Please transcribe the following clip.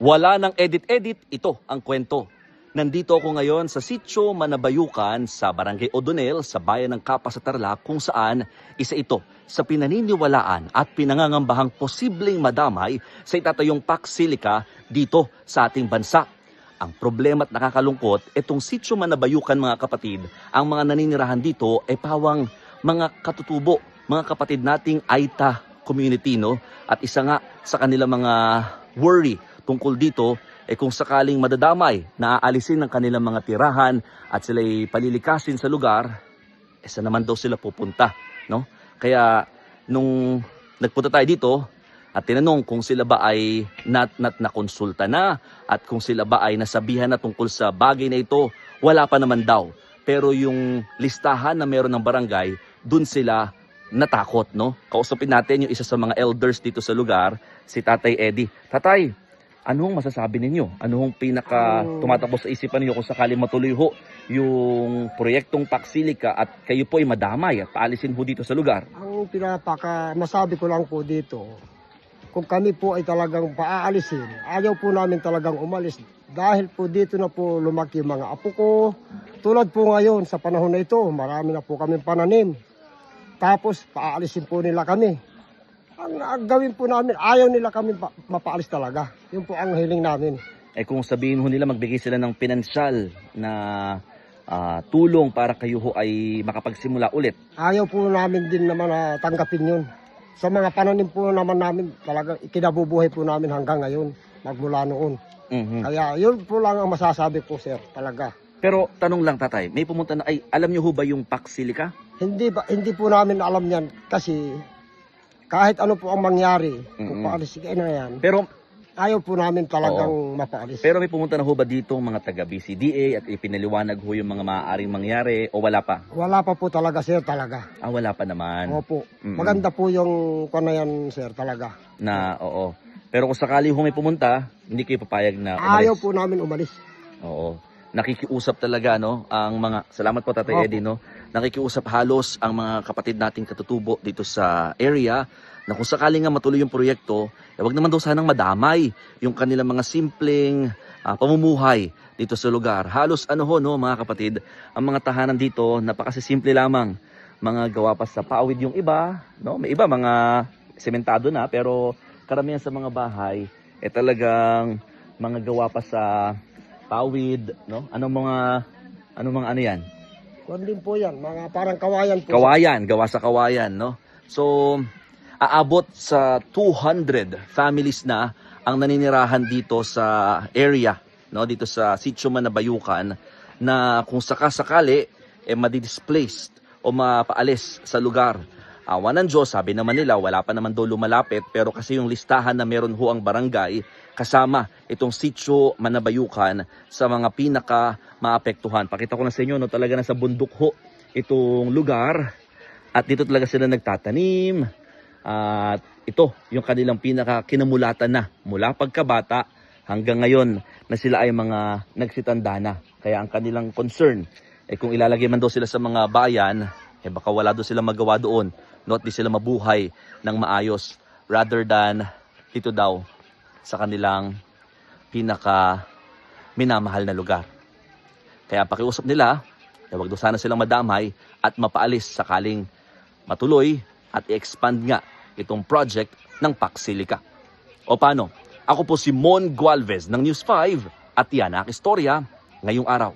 Wala nang edit-edit, ito ang kwento. Nandito ako ngayon sa Sitio Manabayukan sa Barangay Odonel sa bayan ng Capa sa Tarlac kung saan isa ito sa pinaniniwalaan at pinangangambahang posibleng madamay sa itatayong Pax Silica dito sa ating bansa. Ang problema at nakakalungkot, itong Sitio Manabayukan mga kapatid, ang mga naninirahan dito ay pawang mga katutubo, mga kapatid nating Aita community, no? At isa nga sa kanilang mga worry tungkol dito kung sakaling madadamay na aalisin ng kanilang mga tirahan at sila'y palilikasin sa lugar, saan naman daw sila pupunta, no? Kaya nung nagpunta tayo dito at tinanong kung sila ba ay nakonsulta na at kung sila ba ay nasabihan na tungkol sa bagay na ito, wala pa naman daw. Pero yung listahan na meron ng barangay, dun sila natakot, no? Kausapin natin yung isa sa mga elders dito sa lugar, si Tatay Eddie. Tatay, anong masasabi ninyo? Anong pinaka tumatakbo sa isipan niyo kung sakali matuloy ho yung proyektong Pax Silica at kayo po ay madamay at paalisin ho dito sa lugar? Ang pinapaka masabi ko lang po dito, kung kami po ay talagang paaalisin, ayaw po namin talagang umalis dahil po dito na po lumaki yung mga apo ko. Tulad po ngayon sa panahon na ito, marami na po kaming pananim. Tapos paalisin po nila kami. Ang gawin po namin, ayaw nila kami mapaalis talaga. Yun po ang hiling namin. Kung sabihin ho nila magbigay sila ng pinansyal na tulong para kayo ho ay makapagsimula ulit. Ayaw po namin din naman na tanggapin yun. Sa mga pananim po naman namin, talagang ikinabubuhay po namin hanggang ngayon, magmula noon. Kaya yun po lang ang masasabi ko, sir, talaga. Pero tanong lang, tatay, may pumunta na, alam niyo ho ba yung Pax Silica? Hindi po namin alam yan kasi kahit ano po ang mangyari, kung paalisin na yan, Pero ayaw po namin talagang mapaalis. Pero may pumunta na ho ba dito mga taga BCDA at ipinaliwanag ho yung mga maaaring mangyari o wala pa? Wala pa po talaga, sir, talaga. Wala pa naman. Opo. Maganda po yung na yan, sir, talaga. Oo. Pero kung sakali ho may pumunta, hindi kayo papayag na umalis? Ayaw po namin umalis. Oo. Nakikiusap talaga, no, ang mga, salamat po Tatay Eddie, no, nakikiusap halos ang mga kapatid nating katutubo dito sa area na kung sakaling nga matuloy yung proyekto, wag naman daw sanang madamay yung kanilang mga simpleng pamumuhay dito sa lugar. Halos no, mga kapatid, ang mga tahanan dito, napakasimple lamang. Mga gawa pa sa pawid yung iba, no, may iba mga sementado na, pero karamihan sa mga bahay, talagang mga gawa pa sa pawid, no? Ano mga ano yan? Kung din po yan, mga parang kawayan po. Kawayan, gawa sa kawayan, no? So, aabot sa 200 families na ang naninirahan dito sa area, no? Dito sa Sitio Manabayukan na kung sakasakali madidisplaced o mapaalis sa lugar. Awa ng Diyos, sabi naman nila, wala pa naman daw lumalapit, pero kasi yung listahan na meron ho ang barangay, kasama itong Sitio Manabayukan sa mga pinaka maapektuhan. Pakita ko na sa inyo, no, talaga nasa bundok ho itong lugar at dito talaga sila nagtatanim at ito yung kanilang pinaka kinamulatan na mula pagkabata hanggang ngayon na sila ay mga nagsitanda na. Kaya ang kanilang concern, kung ilalagay man daw sila sa mga bayan, baka wala daw sila magawa doon, no, at di sila mabuhay ng maayos rather than dito daw sa kanilang pinaka minamahal na lugar. Kaya pakiusap nila, wag daw sana silang madamay at mapaalis sakaling matuloy at i-expand nga itong project ng Pax Silica. O paano? Ako po si Mon Gualvez ng News 5 at yan ang istorya ngayong araw.